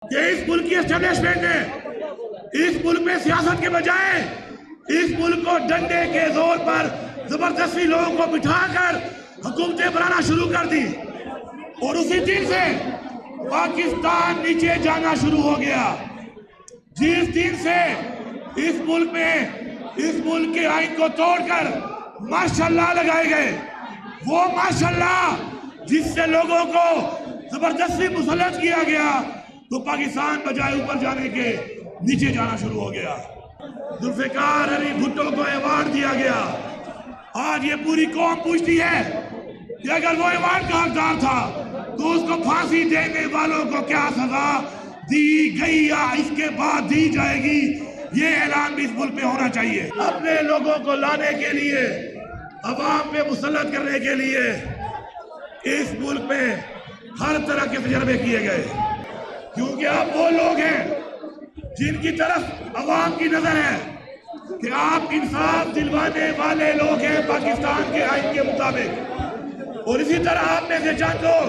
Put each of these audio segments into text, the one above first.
کہ اس ملک کی اسٹیبلشمنٹ نے اس ملک میں سیاست کے بجائے اس ملک کو ڈنڈے کے زور پر زبردستی لوگوں کو بٹھا کر حکومتیں بنانا شروع کر دی، اور اسی دن سے پاکستان نیچے جانا شروع ہو گیا۔ جس دن سے اس ملک میں اس ملک کے آئین کو توڑ کر ماشاءاللہ لگائے گئے، وہ ماشاءاللہ جس سے لوگوں کو زبردستی مسلط کیا گیا، تو پاکستان بجائے اوپر جانے کے نیچے جانا شروع ہو گیا۔ ذوالفقار علی بھٹو کو ایوارڈ دیا گیا۔ آج یہ پوری قوم پوچھتی ہے کہ اگر وہ ایوارڈ کا حقدار تھا تو اس کو پھانسی دینے والوں کو کیا سزا دی گئی یا اس کے بعد دی جائے گی، یہ اعلان بھی اس ملک پہ ہونا چاہیے۔ اپنے لوگوں کو لانے کے لیے، عوام پہ مسلط کرنے کے لیے اس ملک میں ہر طرح کے تجربے کیے گئے، کیونکہ آپ وہ لوگ ہیں جن کی طرف عوام کی نظر ہے کہ آپ انصاف دلوانے والے لوگ ہیں پاکستان کے آئین کے مطابق، اور اسی طرح آپ میں سے چند لوگ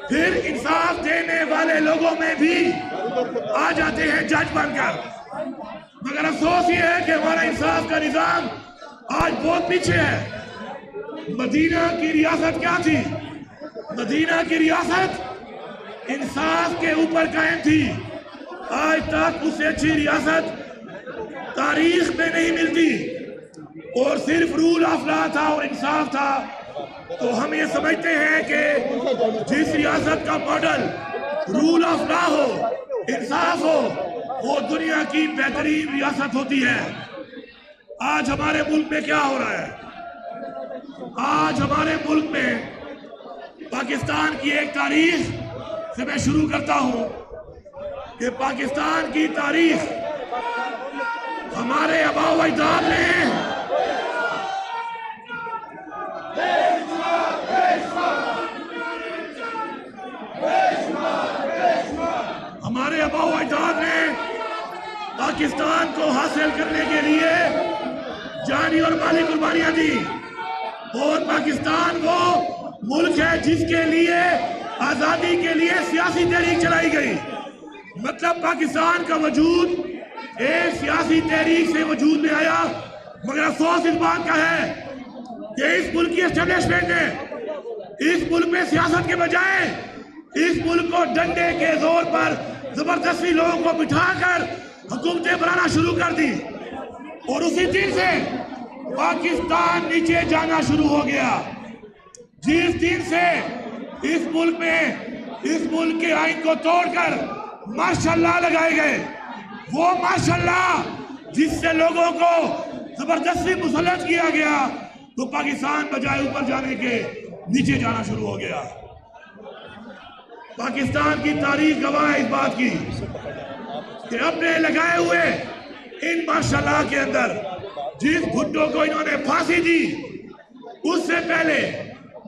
پھر انصاف دینے والے لوگوں میں بھی آ جاتے ہیں جج بن کر۔ مگر افسوس یہ ہے کہ ہمارا انصاف کا نظام آج بہت پیچھے ہے۔ مدینہ کی ریاست کیا تھی؟ مدینہ کی ریاست انصاف کے اوپر قائم تھی۔ آج تک اس سے اچھی ریاست تاریخ میں نہیں ملتی، اور صرف رول آف لا تھا اور انصاف تھا۔ تو ہم یہ سمجھتے ہیں کہ جس ریاست کا ماڈل رول آف لا ہو، انصاف ہو، وہ دنیا کی بہترین ریاست ہوتی ہے۔ آج ہمارے ملک میں کیا ہو رہا ہے؟ آج ہمارے ملک میں پاکستان کی ایک تاریخ سے میں شروع کرتا ہوں کہ پاکستان کی تاریخ ہمارے آباء و اجداد نے ہمارے آباء و اجداد نے پاکستان کو حاصل کرنے کے لیے جانی اور مالی قربانیاں دی، اور پاکستان وہ ملک ہے جس کے لیے آزادی کے لیے سیاسی تحریک چلائی گئی۔ مطلب پاکستان کا وجود ایک سیاسی تحریک سے وجود میں آیا۔ مگر افسوس اس بات کا ہے کہ اس ملک کی اسٹیبلشمنٹ نے اس ملک میں سیاست کے بجائے اس ملک کو ڈنڈے کے زور پر زبردستی لوگوں کو بٹھا کر حکومتیں بنانا شروع کر دی، اور اسی دن سے پاکستان نیچے جانا شروع ہو گیا۔ جس دن سے اس ملک میں اس ملک کے آئین کو توڑ کر ماشاءاللہ لگائے گئے، وہ ماشاءاللہ جس سے لوگوں کو زبردستی مسلط کیا گیا، تو پاکستان بجائے اوپر جانے کے نیچے جانا شروع ہو گیا۔ پاکستان کی تاریخ گواہ ہے اس بات کی کہ اپنے لگائے ہوئے ان ماشاءاللہ کے اندر جس بھٹو کو انہوں نے پھانسی دی، اس سے پہلے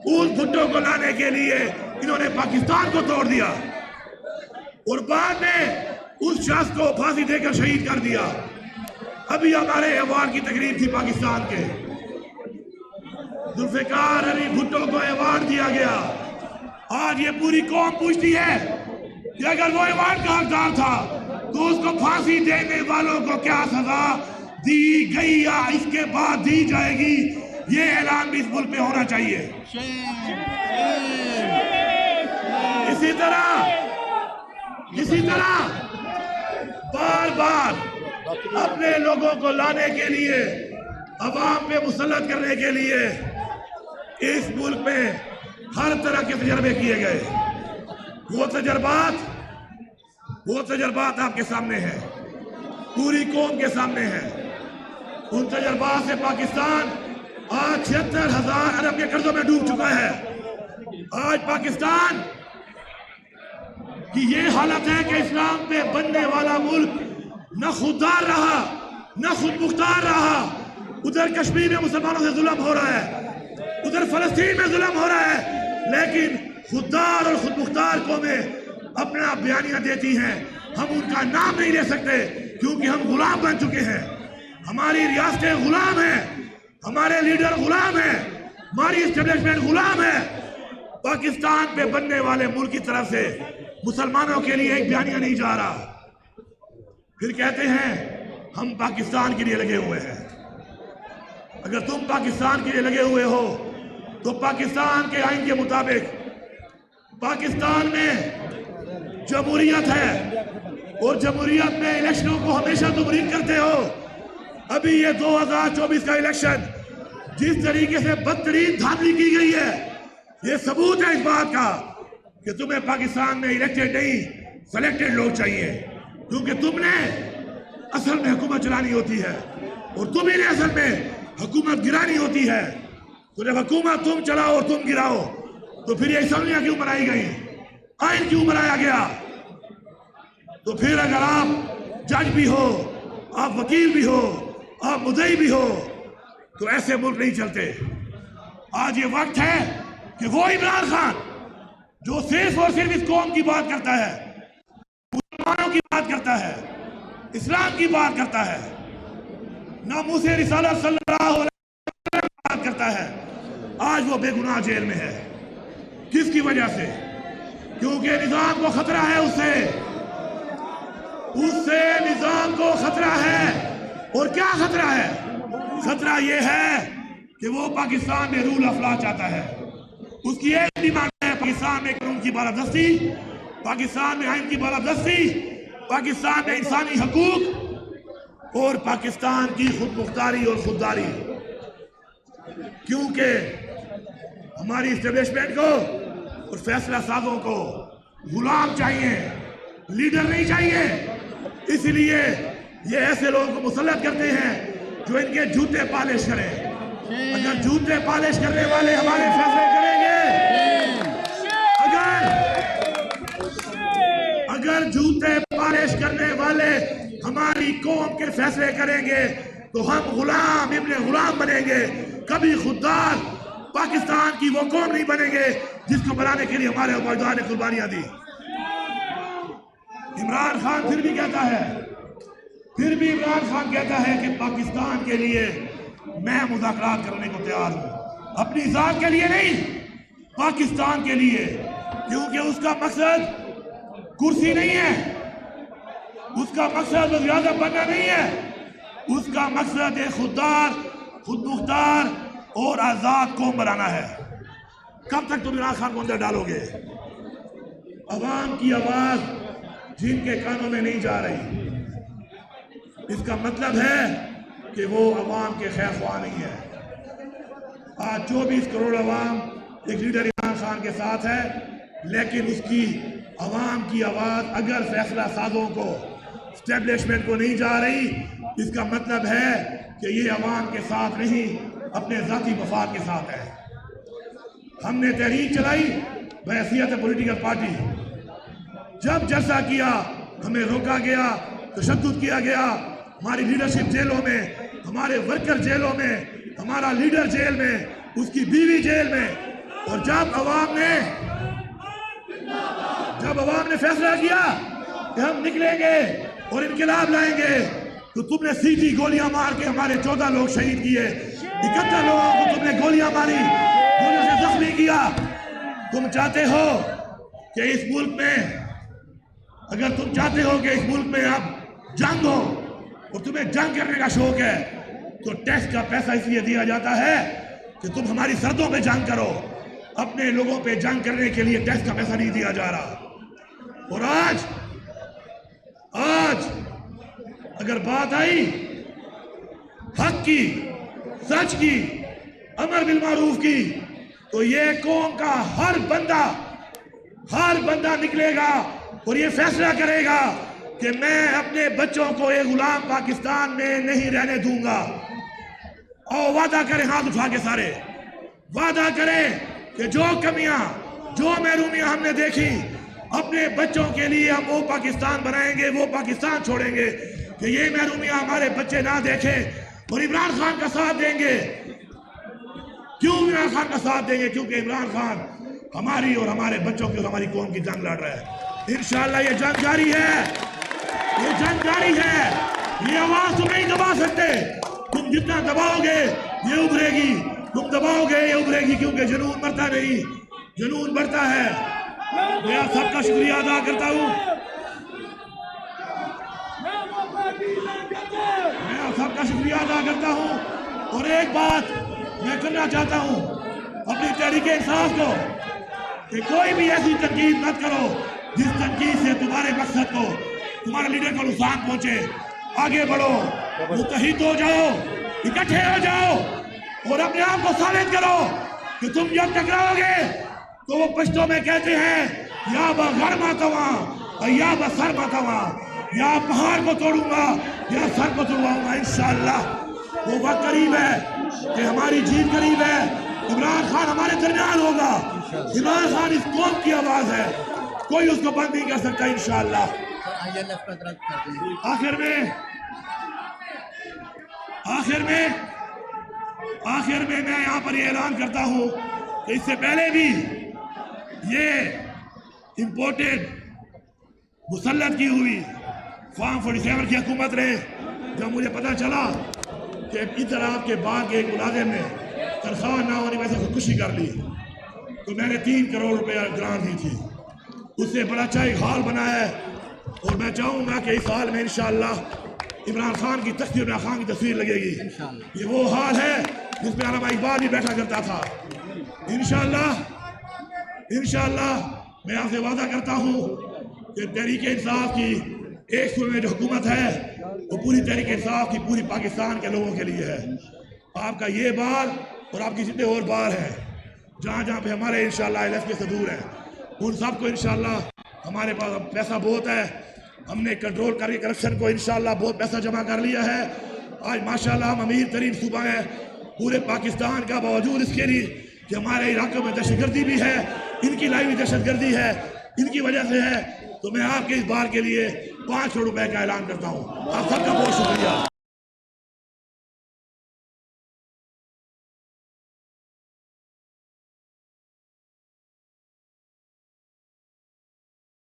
اس بھٹو کو لانے کے لیے انہوں نے پاکستان کو توڑ دیا، اور بعد میں اس شخص کو پھانسی دے کر شہید کر دیا۔ ابھی ہمارے ایوارڈ کی تقریب تھی پاکستان کے، ذوالفقار علی بھٹو کو ایوارڈ دیا گیا۔ آج یہ پوری قوم پوچھتی ہے کہ اگر وہ ایوارڈ کا حقدار تھا تو اس کو پھانسی دینے والوں کو کیا سزا دی گئی یا اس کے بعد دی جائے گی، یہ اعلان بھی اس ملک پہ ہونا چاہیے۔ اسی طرح بار بار اپنے لوگوں کو لانے کے لیے، عوام پہ مسلط کرنے کے لیے اس ملک میں ہر طرح کے تجربے کیے گئے۔ وہ تجربات آپ کے سامنے ہیں، پوری قوم کے سامنے ہیں۔ ان تجربات سے پاکستان آج 76,000 ارب کے قرضوں میں ڈوب چکا ہے۔ آج پاکستان کی یہ حالت ہے کہ اسلام پہ بننے والا ملک نہ خوددار رہا نہ خود مختار رہا۔ ادھر کشمیر میں مسلمانوں سے ظلم ہو رہا ہے، ادھر فلسطین میں ظلم ہو رہا ہے، لیکن خوددار اور خود مختار قومیں اپنا بیانیہ دیتی ہیں۔ ہم ان کا نام نہیں لے سکتے کیونکہ ہم غلام بن چکے ہیں۔ ہماری ریاستیں غلام ہیں، ہمارے لیڈر غلام ہیں، ہماری اسٹیبلشمنٹ غلام ہے۔ پاکستان پہ بننے والے ملک کی طرف سے مسلمانوں کے لیے ایک بیانیہ نہیں جا رہا. پھر کہتے ہیں ہم پاکستان کے لیے لگے ہوئے ہیں. اگر تم پاکستان کے لیے لگے ہوئے ہو تو پاکستان کے آئین کے مطابق پاکستان میں جمہوریت ہے اور جمہوریت میں الیکشنوں کو ہمیشہ تم ریگ کرتے ہو. ابھی یہ 2024 کا الیکشن جس طریقے سے بدترین دھاندلی کی گئی ہے یہ ثبوت ہے اس بات کا کہ تمہیں پاکستان میں الیکٹڈ نہیں سلیکٹڈ لوگ چاہیے, کیونکہ تم نے اصل میں حکومت چلانی ہوتی ہے اور تم ہی نے اصل میں حکومت گرانی ہوتی ہے. تو جب حکومت تم چلاؤ اور تم گراؤ تو پھر یہ اسمبلیاں کیوں بنائی گئی, آئین کیوں بنایا گیا؟ تو پھر اگر آپ جج بھی ہو, آپ وکیل بھی ہو, آپ مدعی بھی ہو تو ایسے ملک نہیں چلتے. آج یہ وقت ہے کہ وہ عمران خان جو صرف اور صرف اس قوم کی بات کرتا ہے, مسلمانوں کی بات کرتا ہے, اسلام کی بات کرتا ہے, ناموس رسالت صلی اللہ علیہ وسلم کی بات کرتا ہے, آج وہ بے گناہ جیل میں ہے. کس کی وجہ سے؟ کیونکہ نظام کو خطرہ ہے, اس سے نظام کو خطرہ ہے. اور کیا خطرہ ہے؟ خطرہ یہ ہے کہ وہ پاکستان میں رول آف لا چاہتا ہے. اس کی ایک ڈیمانڈ ہے پاکستان میں قانون کی بالادستی, پاکستان میں آئین کی بالادستی, پاکستان میں انسانی حقوق اور پاکستان کی خود مختاری اور خودداری. کیونکہ ہماری اسٹیبلشمنٹ کو اور فیصلہ سازوں کو غلام چاہیے, لیڈر نہیں چاہیے. اس لیے یہ ایسے لوگوں کو مسلط کرتے ہیں جو ان کے جوتے پالش کریں. اگر جوتے پالش کرنے والے ہمارے فیصلے کریں گے, اگر جوتے پالش کرنے والے ہماری قوم کے فیصلے کریں گے تو ہم غلام ابن غلام بنیں گے, کبھی خوددار پاکستان کی وہ قوم نہیں بنیں گے جس کو بنانے کے لیے ہمارے ابائدان نے قربانیاں دی. عمران خان پھر بھی عمران خان کہتا ہے کہ پاکستان کے لیے میں مذاکرات کرنے کو تیار ہوں, اپنی ذات کے لیے نہیں, پاکستان کے لیے. کیونکہ اس کا مقصد کرسی نہیں ہے, اس کا مقصد وزیر اعظم بننا نہیں ہے, اس کا مقصد ایک خوددار, خود مختار اور آزاد قوم بنانا ہے. کب تک تم عمران خان کو اندر ڈالو گے؟ عوام کی آواز جن کے کانوں میں نہیں جا رہی, اس کا مطلب ہے کہ وہ عوام کے خیر خواہ نہیں ہے. آج 24 کروڑ عوام ایک لیڈر عمران خان کے ساتھ ہے, لیکن اس کی عوام کی آواز اگر فیصلہ سازوں کو, اسٹیبلشمنٹ کو نہیں جا رہی, اس کا مطلب ہے کہ یہ عوام کے ساتھ نہیں, اپنے ذاتی مفاد کے ساتھ ہے. ہم نے تحریک چلائی بحیثیت پولیٹیکل پارٹی, جب جلسہ کیا ہمیں روکا گیا, تشدد کیا گیا, ہماری لیڈرشپ جیلوں میں, ہمارے ورکر جیلوں میں, ہمارا لیڈر جیل میں, اس کی بیوی جیل میں. اور جب عوام نے فیصلہ کیا کہ ہم نکلیں گے اور انقلاب لائیں گے تو تم نے سیدھی گولیاں مار کے ہمارے 14 لوگ شہید کیے, 71 لوگوں کو تم نے گولیاں ماری, گولیوں سے زخمی کیا. تم چاہتے ہو کہ اس ملک میں, اگر تم چاہتے ہو کہ اس ملک میں اب جنگ ہو اور تمہیں جنگ کرنے کا شوق ہے تو ٹیکس کا پیسہ اس لیے دیا جاتا ہے کہ تم ہماری سرحدوں پہ جنگ کرو, اپنے لوگوں پہ جنگ کرنے کے لیے ٹیکس کا پیسہ نہیں دیا جا رہا. اور آج اگر بات آئی حق کی, سچ کی, امر بالمعروف کی, تو یہ قوم کا ہر بندہ نکلے گا اور یہ فیصلہ کرے گا کہ میں اپنے بچوں کو ایک غلام پاکستان میں نہیں رہنے دوں گا. اور وعدہ کریں, ہاتھ اٹھا کے سارے وعدہ کریں کہ جو کمیاں, جو محرومیاں ہم نے دیکھی, اپنے بچوں کے لیے ہم وہ پاکستان بنائیں گے, وہ پاکستان چھوڑیں گے کہ یہ محرومیاں ہمارے بچے نہ دیکھیں. اور عمران خان کا ساتھ دیں گے. کیوں عمران خان کا ساتھ دیں گے؟ کیونکہ عمران خان ہماری اور ہمارے بچوں کی اور ہماری قوم کی جنگ لڑ رہا ہے. انشاءاللہ یہ جنگ جاری ہے, یہ جنگ جاری ہے. یہ آواز تم نہیں دبا سکتے. تم جتنا دباؤ گے یہ ابھرے گی, تم دباؤ گے یہ ابھرے گی. کیونکہ جنون مرتا نہیں, جنون بڑھتا ہے. میں آپ سب کا شکریہ ادا کرتا ہوں. میں آپ سب کا شکریہ ادا کرتا ہوں. اور ایک بات میں کرنا چاہتا ہوں اپنی تحریک انصاف کو کہ کوئی بھی ایسی تنقید مت کرو جس تنقید سے تمہارے مقصد کو، تمہارے لیڈر کو نقصان پہنچے. آگے بڑھو، متحد ہو جاؤ، اکٹھے ہو جاؤ اور اپنے آپ کو ثابت کرو کہ تم جب ٹکراؤ گے تو وہ پشتوں میں کہتے ہیں یا بغیر ماتوا یا بسر ماتوا، یا پہاڑ کو توڑوں گا یا سر کو توڑواؤں گا. انشاءاللہ وہ وقت قریب ہے کہ ہماری جیت قریب ہے. عمران خان ہمارے درمیان ہوگا. عمران خان اس قوم کی آواز ہے، کوئی اس کو بند نہیں کر سکتا. انشاءاللہ آخر میں میں یہاں پر یہ اعلان کرتا ہوں کہ اس سے پہلے بھی یہ امپورٹڈ مسلط کی ہوئی فارم 47 کی حکومت رہے. جب مجھے پتا چلا کہ ادھر آپ کے بعد کے ایک ملازم نے تنخواہ نہ ہونے میں سے خودکشی کر لی تو میں نے 3 کروڑ روپے گرانٹ دی تھی. اس سے بڑا اچھا ایک ہال بنا ہے اور میں چاہوں گا کہ اس ہال میں انشاءاللہ عمران خان کی تختی عمران خان کی تصویر لگے گی. یہ وہ ہال ہے جس میں علامہ اقبال بھی بیٹھا کرتا تھا. انشاءاللہ میں آپ سے وعدہ کرتا ہوں کہ تحریک انصاف کی ایک صوبے میں جو حکومت ہے وہ پوری تحریک انصاف کی پوری پاکستان کے لوگوں کے لیے ہے. آپ کا یہ بار اور آپ کی جتنے اور بار ہیں جہاں جہاں پہ ہمارے انشاءاللہ ایل سے دور ہیں ان سب کو انشاءاللہ ہمارے پاس پیسہ بہت ہے. ہم نے کنٹرول کر کے کرپشن کو انشاءاللہ بہت پیسہ جمع کر لیا ہے. آج ماشاءاللہ ہم امیر ترین صوبہ ہیں پورے پاکستان کا، باوجود اس کے لیے کہ ہمارے علاقوں میں دہشت گردی بھی ہے، ان کی لائی ہوئی دہشت گردی ہے، ان کی وجہ سے ہے. تو میں آپ کے اس بار کے لیے 5 کروڑ روپے کا اعلان کرتا ہوں. آپ سب کا بہت شکریہ.